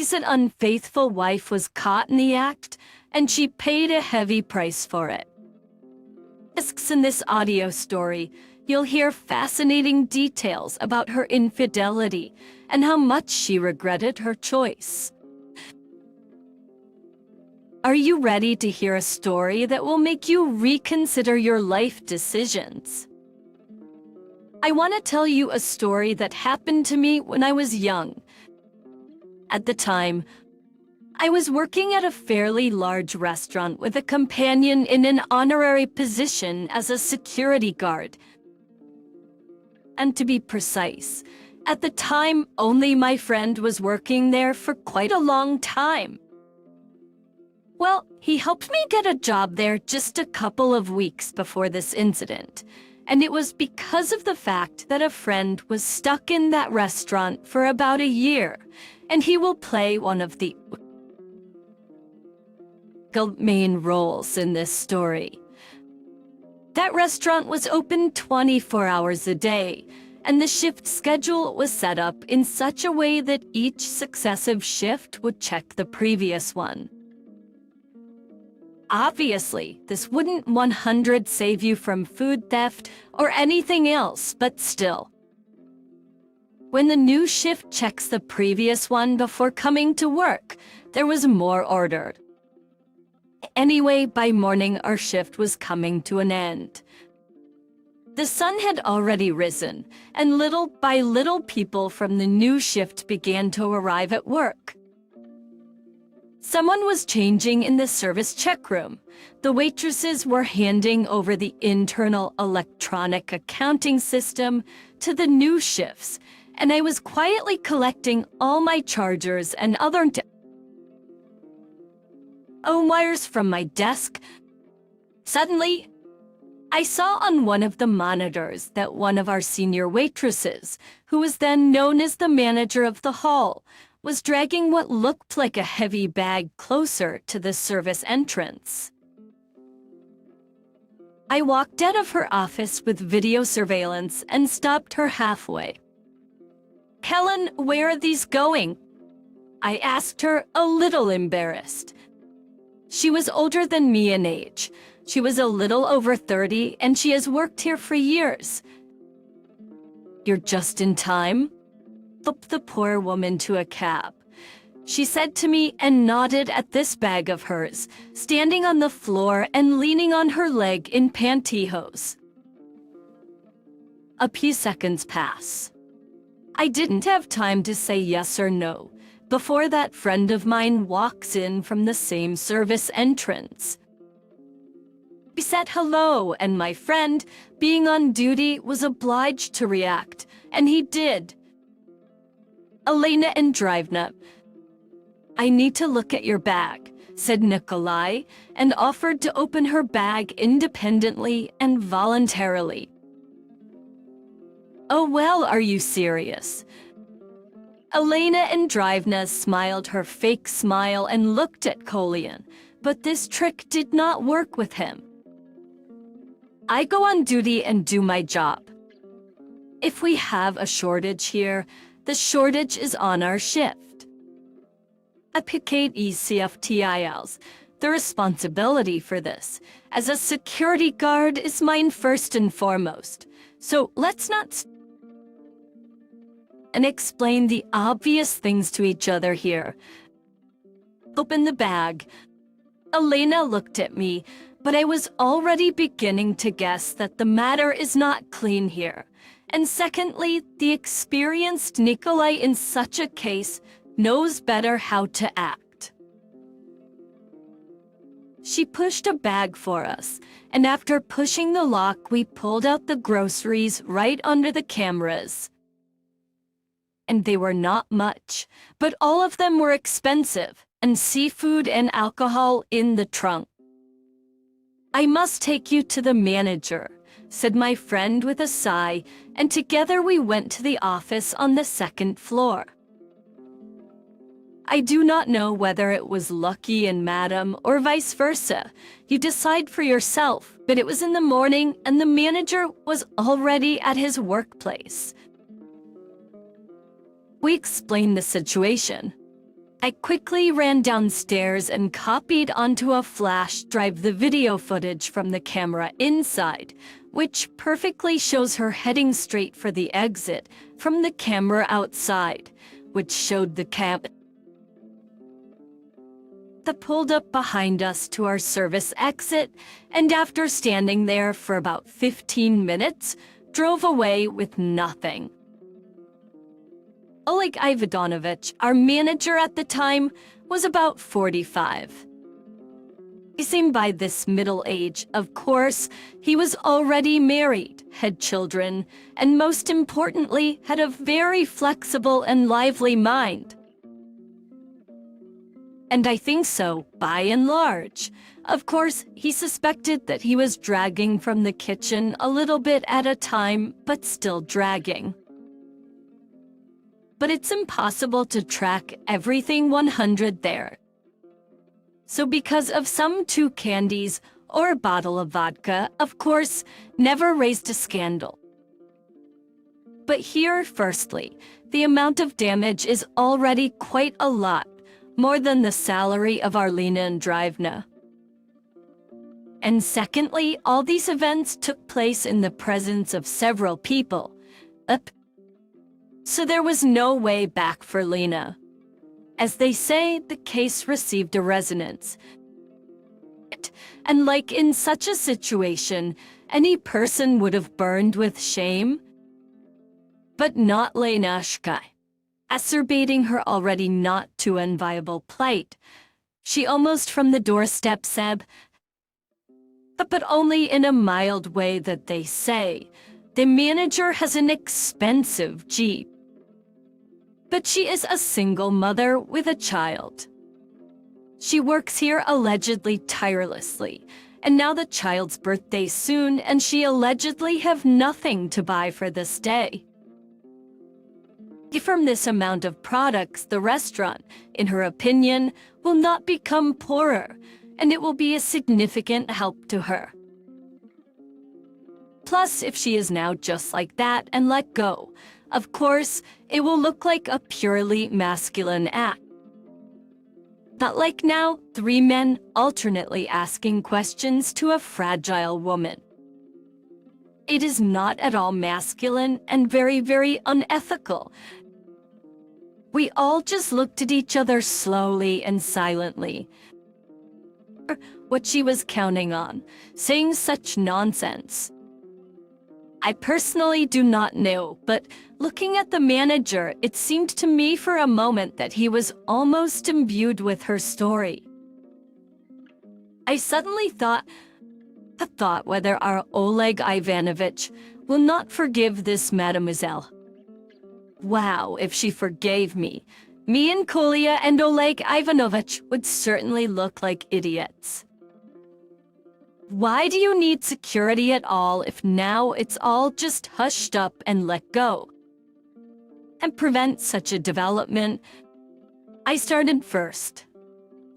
recent unfaithful wife was caught in the act, and she paid a heavy price for it. In this audio story, you'll hear fascinating details about her infidelity and how much she regretted her choice. Are you ready to hear a story that will make you reconsider your life decisions? I want to tell you a story that happened to me when I was young. At the time, I was working at a fairly large restaurant with a companion in an honorary position as a security guard. And to be precise, at the time, only my friend was working there for quite a long time. Well, he helped me get a job there just a couple of weeks before this incident, and it was because of the fact that a friend was stuck in that restaurant for about a year, and he will play one of the main roles in this story. That restaurant was open 24 hours a day, and the shift schedule was set up in such a way that each successive shift would check the previous one. Obviously, this wouldn't 100% save you from food theft or anything else, but still. When the new shift checks the previous one before coming to work, there was more order. Anyway, by morning, our shift was coming to an end. The sun had already risen, and little by little people from the new shift began to arrive at work. Someone was changing in the service check room. The waitresses were handing over the internal electronic accounting system to the new shifts, and I was quietly collecting all my chargers and other wires from my desk. Suddenly, I saw on one of the monitors that one of our senior waitresses, who was then known as the manager of the hall, was dragging what looked like a heavy bag closer to the service entrance. I walked out of her office with video surveillance and stopped her halfway. "Helen, where are these going?" I asked her, a little embarrassed. She was older than me in age. She was a little over 30, and she has worked here for years. "You're just in time?" Helped the poor woman to a cab. She said to me and nodded at this bag of hers, standing on the floor and leaning on her leg in pantyhose. A few seconds pass. I didn't have time to say yes or no before that friend of mine walks in from the same service entrance. We said hello, and my friend, being on duty, was obliged to react, and he did. "Elena Andreevna, I need to look at your bag," said Nikolai, and offered to open her bag independently and voluntarily. "Oh well, are you serious?" Elena Andreevna smiled her fake smile and looked at Kolian, but this trick did not work with him. "I go on duty and do my job. If we have a shortage here, the shortage is on our shift. Apicate ECFTILs. The responsibility for this, as a security guard, is mine first and foremost. So let's not and explain the obvious things to each other here." Open the bag. Elena looked at me, but I was already beginning to guess that the matter is not clean here. And secondly, the experienced Nikolai in such a case knows better how to act. She pushed a bag for us, and after pushing the lock, we pulled out the groceries right under the cameras. And they were not much, but all of them were expensive, and seafood and alcohol in the trunk. "I must take you to the manager," said my friend with a sigh, and together we went to the office on the second floor. I do not know whether it was lucky in Madam or vice versa. You decide for yourself, but it was in the morning and the manager was already at his workplace. We explained the situation. I quickly ran downstairs and copied onto a flash drive the video footage from the camera inside, which perfectly shows her heading straight for the exit from the camera outside, which showed the cab that pulled up behind us to our service exit, and after standing there for about 15 minutes, drove away with nothing. Oleg Ivanovich, our manager at the time, was about 45. He seemed by this middle age, of course, he was already married, had children, and most importantly, had a very flexible and lively mind. And I think so, by and large. Of course, he suspected that he was dragging from the kitchen a little bit at a time, but still dragging. But it's impossible to track everything 100 there. So because of some 2 candies or a bottle of vodka, of course, never raised a scandal. But here, firstly, the amount of damage is already quite a lot, more than the salary of Arlena Andreevna. And secondly, all these events took place in the presence of several people. So there was no way back for Lena. As they say, the case received a resonance. And like in such a situation, any person would have burned with shame. But not Lenashka. Exacerbating her already not too enviable plight. She almost from the doorstep said, but only in a mild way that they say, the manager has an expensive Jeep. But she is a single mother with a child. She works here allegedly tirelessly, and now the child's birthday soon, and she allegedly have nothing to buy for this day. From this amount of products, the restaurant, in her opinion, will not become poorer, and it will be a significant help to her. Plus, if she is now just like that and let go, of course, it will look like a purely masculine act. Not like now, 3 men alternately asking questions to a fragile woman. It is not at all masculine and very, very unethical. We all just looked at each other slowly and silently. What she was counting on, saying such nonsense. I personally do not know, but looking at the manager, it seemed to me for a moment that he was almost imbued with her story. I suddenly thought whether our Oleg Ivanovich will not forgive this mademoiselle. Wow, if she forgave me and Kolya and Oleg Ivanovich would certainly look like idiots. Why do you need security at all if now it's all just hushed up and let go? And prevent such a development? I started first.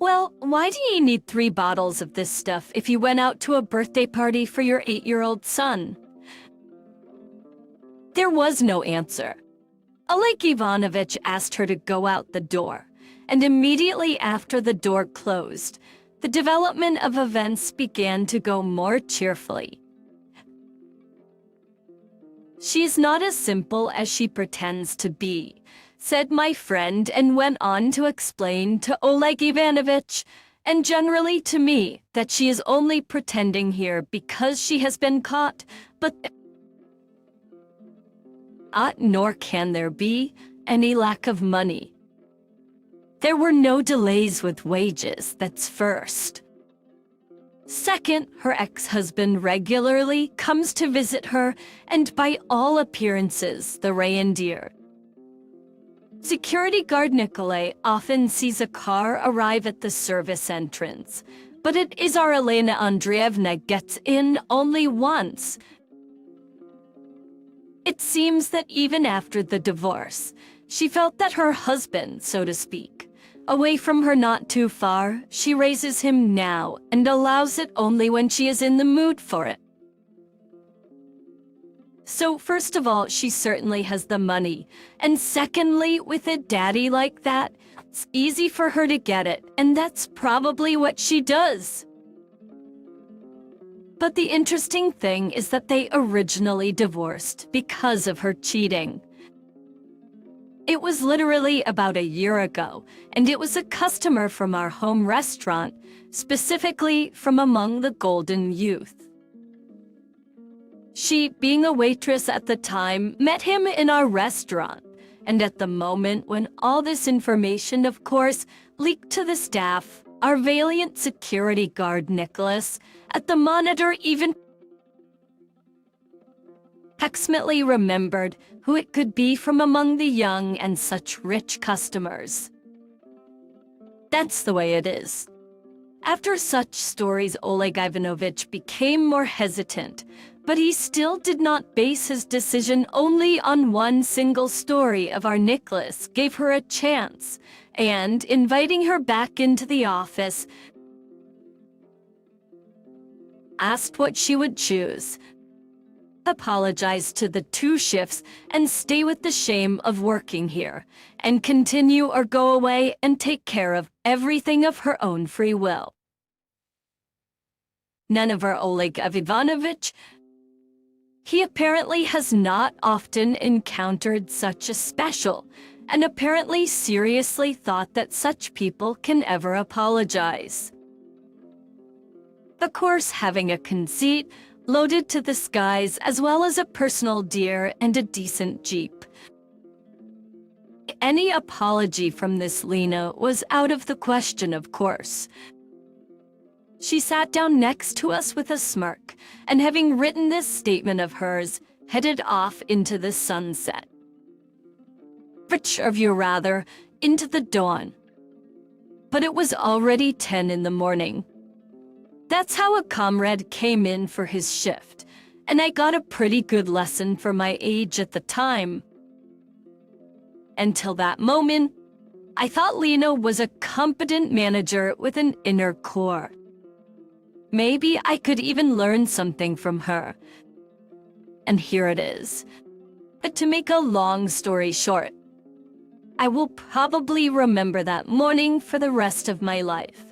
Well, why do you need 3 bottles of this stuff if you went out to a birthday party for your 8-year-old son? There was no answer. Oleg Ivanovich asked her to go out the door, and immediately after the door closed, the development of events began to go more cheerfully. She is not as simple as she pretends to be, said my friend, and went on to explain to Oleg Ivanovich, and generally to me, that she is only pretending here because she has been caught, but nor can there be any lack of money. There were no delays with wages, that's first. Second, her ex-husband regularly comes to visit her, and by all appearances, the reindeer. Security guard Nikolay often sees a car arrive at the service entrance, but it is our Elena Andreevna gets in only once. It seems that even after the divorce, she felt that her husband, so to speak, away from her not too far, she raises him now and allows it only when she is in the mood for it. So first of all, she certainly has the money, and secondly, with a daddy like that, It's easy for her to get it, and that's probably what she does. But the interesting thing is that they originally divorced because of her cheating. It was literally about a year ago, and it was a customer from our home restaurant, specifically from among the Golden Youth. She, being a waitress at the time, met him in our restaurant, and at the moment when all this information, of course, leaked to the staff, our valiant security guard Nicholas, at the monitor even approximately remembered who it could be from among the young and such rich customers. That's the way it is. After such stories, Oleg Ivanovich became more hesitant, but he still did not base his decision only on one single story of our Nicholas, gave her a chance, and, inviting her back into the office, asked what she would choose, apologize to the 2 shifts, and stay with the shame of working here, and continue or go away and take care of everything of her own free will. None of our Oleg Ivanovich. He apparently has not often encountered such a special, and apparently seriously thought that such people can ever apologize. Of course, having a conceit, loaded to the skies, as well as a personal deer and a decent Jeep. Any apology from this Lena was out of the question, of course. She sat down next to us with a smirk, and having written this statement of hers, headed off into the sunset. Which of you rather, into the dawn. But it was already 10 in the morning. That's how a comrade came in for his shift, and I got a pretty good lesson for my age at the time. Until that moment, I thought Lena was a competent manager with an inner core. Maybe I could even learn something from her. And here it is. But to make a long story short, I will probably remember that morning for the rest of my life.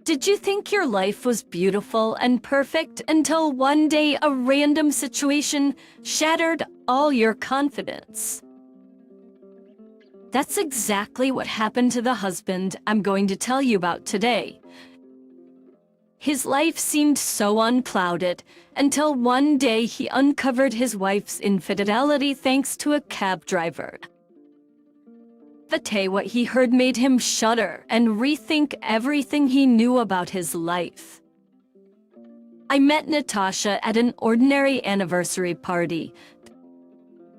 Did you think your life was beautiful and perfect until one day a random situation shattered all your confidence? That's exactly what happened to the husband I'm going to tell you about today. His life seemed so unclouded until one day he uncovered his wife's infidelity thanks to a cab driver. The day what he heard made him shudder and rethink everything he knew about his life. I met Natasha at an ordinary anniversary party.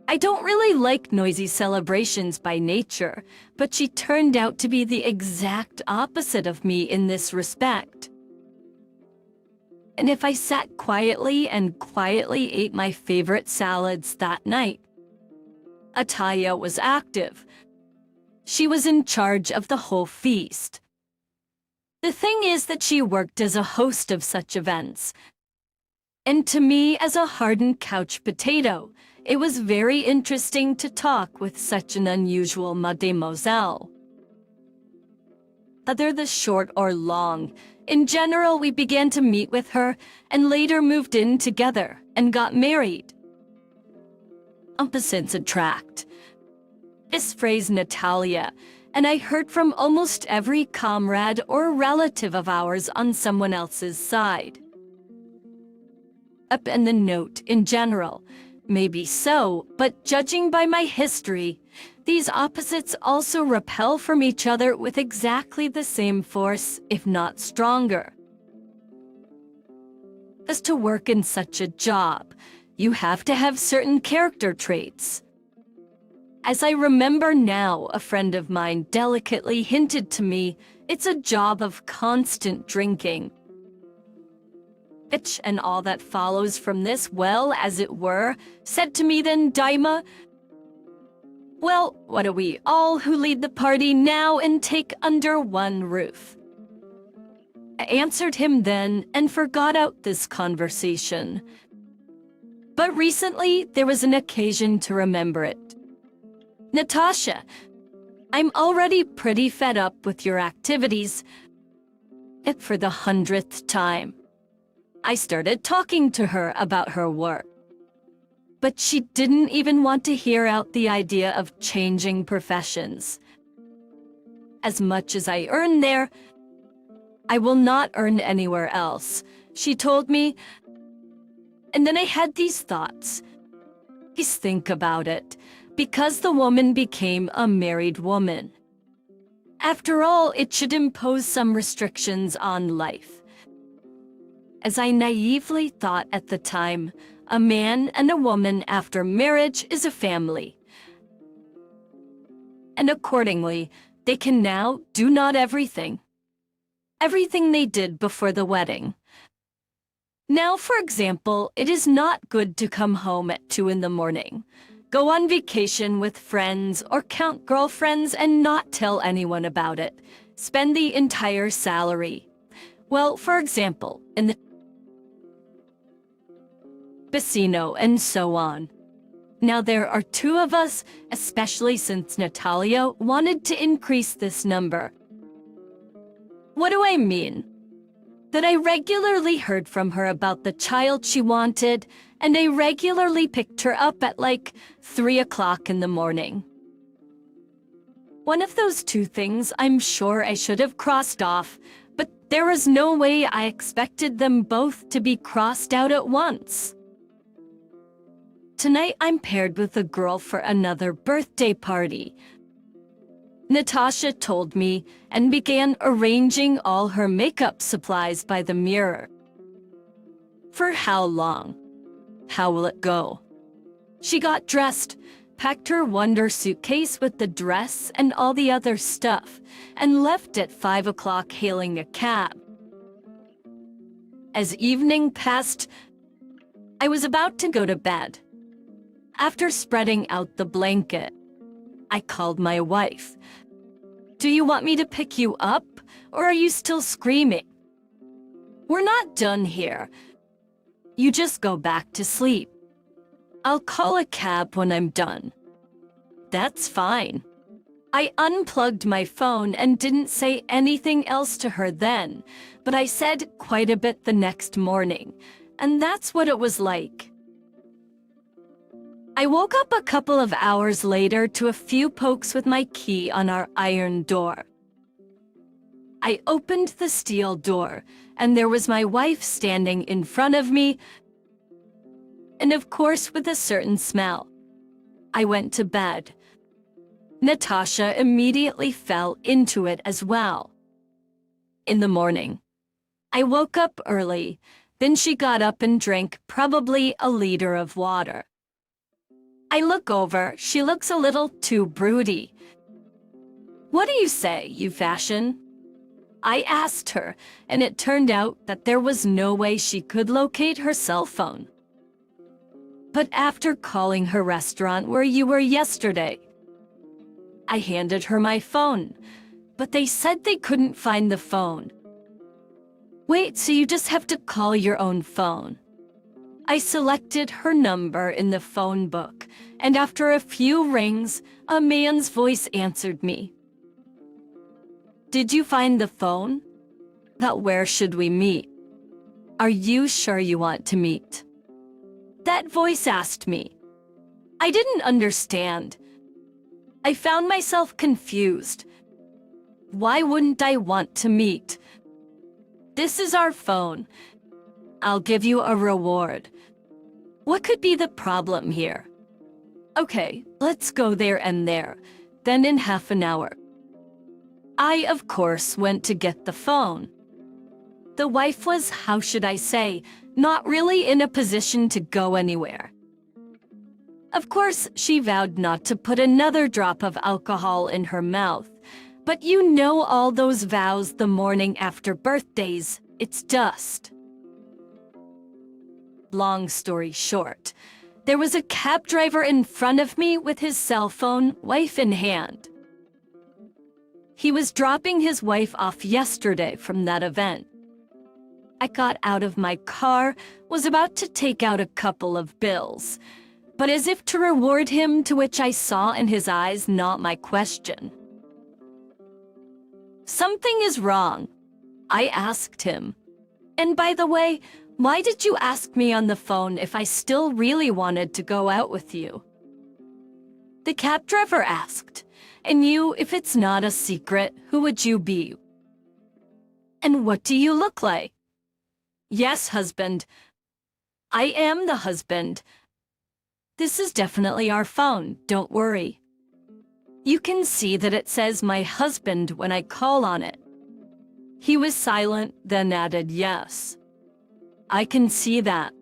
I don't really like noisy celebrations by nature, but she turned out to be the exact opposite of me in this respect. And if I sat quietly and quietly ate my favorite salads that night, Ataya was active. She was in charge of the whole feast. The thing is that she worked as a host of such events. And to me, as a hardened couch potato, it was very interesting to talk with such an unusual mademoiselle. Whether the short or long, in general, we began to meet with her and later moved in together and got married. Opposites attract. This phrase, Natalia, and I heard from almost every comrade or relative of ours on someone else's side. Up in the note in general, maybe so, but judging by my history, these opposites also repel from each other with exactly the same force, if not stronger. As to work in such a job, you have to have certain character traits. As I remember now, a friend of mine delicately hinted to me, it's a job of constant drinking. Bitch, and all that follows from this, well, as it were, said to me then, Daima, well, what do we all who lead the party now and take under one roof? I answered him then and forgot out this conversation. But recently, there was an occasion to remember it. Natasha, I'm already pretty fed up with your activities. And for the 100th time, I started talking to her about her work. But she didn't even want to hear out the idea of changing professions. As much as I earn there, I will not earn anywhere else, she told me. And then I had these thoughts. Please think about it, because the woman became a married woman. After all, it should impose some restrictions on life. As I naively thought at the time, a man and a woman after marriage is a family. And accordingly, they can now do not everything they did before the wedding. Now, for example, it is not good to come home at 2 in the morning, go on vacation with friends, or count girlfriends and not tell anyone about it, spend the entire salary. Well, for example, in the casino and so on. Now there are 2 of us, especially since Natalia wanted to increase this number. What do I mean? That I regularly heard from her about the child she wanted, and I regularly picked her up at like 3 o'clock in the morning. One of those 2 things I'm sure I should have crossed off, but there was no way I expected them both to be crossed out at once. Tonight I'm paired with a girl for another birthday party. Natasha told me and began arranging all her makeup supplies by the mirror. For how long? How will it go? She got dressed, packed her wonder suitcase with the dress and all the other stuff, and left at 5 o'clock hailing a cab. As evening passed, I was about to go to bed. After spreading out the blanket, I called my wife. Do you want me to pick you up, or are you still screaming? We're not done here. You just go back to sleep. I'll call a cab when I'm done. That's fine. I unplugged my phone and didn't say anything else to her then, but I said quite a bit the next morning, and that's what it was like. I woke up a couple of hours later to a few pokes with my key on our iron door. I opened the steel door, and there was my wife standing in front of me, and of course with a certain smell. I went to bed. Natasha immediately fell into it as well. In the morning, I woke up early, then she got up and drank probably a liter of water. I look over, she looks a little too broody. What do you say, you fashion? I asked her, and it turned out that there was no way she could locate her cell phone. But after calling her restaurant where you were yesterday, I handed her my phone, but they said they couldn't find the phone. Wait, so you just have to call your own phone? I selected her number in the phone book, and after a few rings, a man's voice answered me. Did you find the phone? But where should we meet? Are you sure you want to meet? That voice asked me. I didn't understand. I found myself confused. Why wouldn't I want to meet? This is our phone. I'll give you a reward. What could be the problem here? Okay, let's go there and there, then in half an hour. I, of course, went to get the phone. The wife was, how should I say, not really in a position to go anywhere. Of course, she vowed not to put another drop of alcohol in her mouth, but you know all those vows the morning after birthdays, it's dust. Long story short, there was a cab driver in front of me with his cell phone, wife in hand. He was dropping his wife off yesterday from that event. I got out of my car, was about to take out a couple of bills, but as if to reward him, to which I saw in his eyes not my question. Something is wrong, I asked him. And by the way, why did you ask me on the phone if I still really wanted to go out with you? The cab driver asked. And you, if it's not a secret, who would you be? And what do you look like? Yes, husband. I am the husband. This is definitely our phone, don't worry. You can see that it says my husband when I call on it. He was silent, then added yes. I can see that.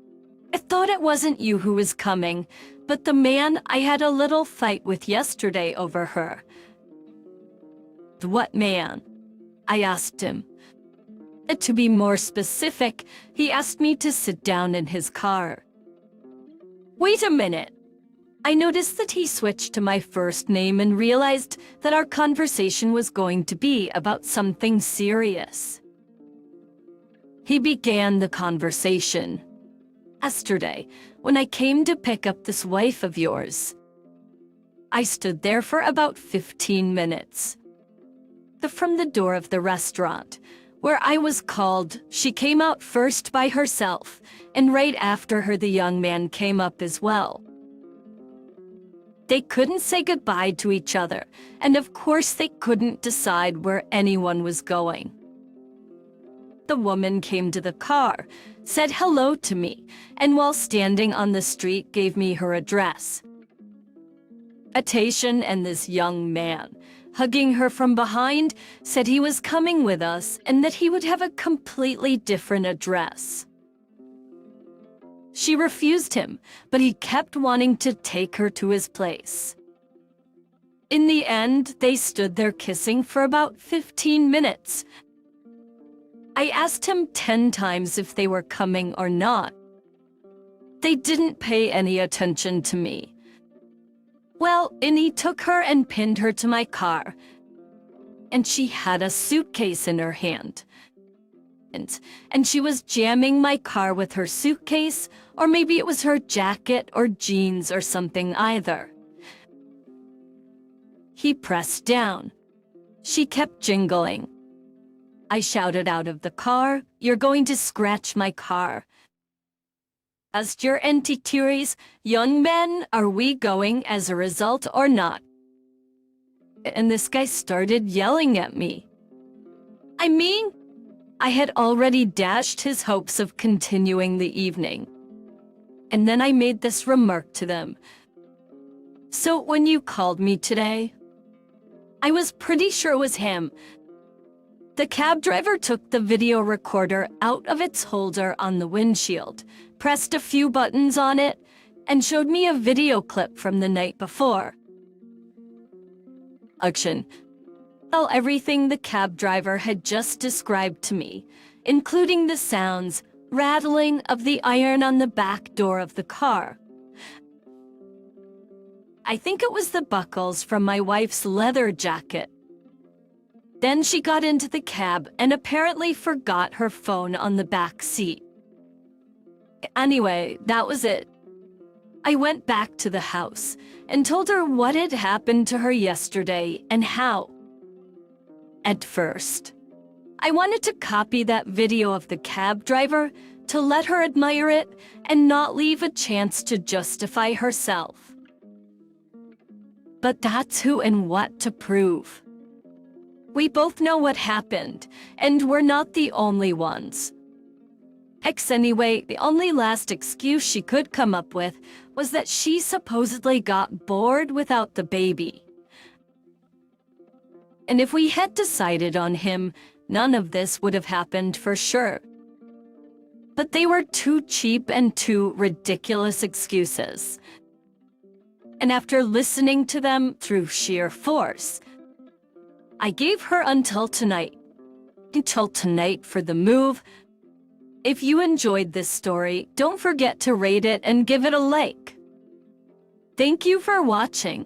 I thought it wasn't you who was coming, but the man I had a little fight with yesterday over her. What man? I asked him. To be more specific, he asked me to sit down in his car. Wait a minute. I noticed that he switched to my first name and realized that our conversation was going to be about something serious. He began the conversation. Yesterday, when I came to pick up this wife of yours, I stood there for about 15 minutes. From the door of the restaurant, where I was called, she came out first by herself, and right after her the young man came up as well. They couldn't say goodbye to each other, and of course they couldn't decide where anyone was going. The woman came to the car, said hello to me, and while standing on the street gave me her address. Atation and this young man, hugging her from behind, said he was coming with us and that he would have a completely different address. She refused him, but he kept wanting to take her to his place. In the end, they stood there kissing for about 15 minutes. I asked him 10 times if they were coming or not. They didn't pay any attention to me. Well, and he took her and pinned her to my car. And she had a suitcase in her hand. And she was jamming my car with her suitcase, or maybe it was her jacket or jeans or something either. He pressed down. She kept jingling. I shouted out of the car, "You're going to scratch my car." As your entities, young men, are we going as a result or not? And this guy started yelling at me. I mean, I had already dashed his hopes of continuing the evening. And then I made this remark to them. So when you called me today, I was pretty sure it was him. The cab driver took the video recorder out of its holder on the windshield, pressed a few buttons on it, and showed me a video clip from the night before. Action. Well, everything the cab driver had just described to me, including the sounds, rattling of the iron on the back door of the car. I think it was the buckles from my wife's leather jacket. Then she got into the cab and apparently forgot her phone on the back seat. Anyway, that was it. I went back to the house and told her what had happened to her yesterday and how. At first, I wanted to copy that video of the cab driver to let her admire it and not leave a chance to justify herself. But that's who and what to prove. We both know what happened, and we're not the only ones. Anyway, the only last excuse she could come up with was that she supposedly got bored without the baby. And if we had decided on him, none of this would have happened for sure. But they were too cheap and too ridiculous excuses. And after listening to them through sheer force, I gave her until tonight. Until tonight for the move. If you enjoyed this story, don't forget to rate it and give it a like. Thank you for watching.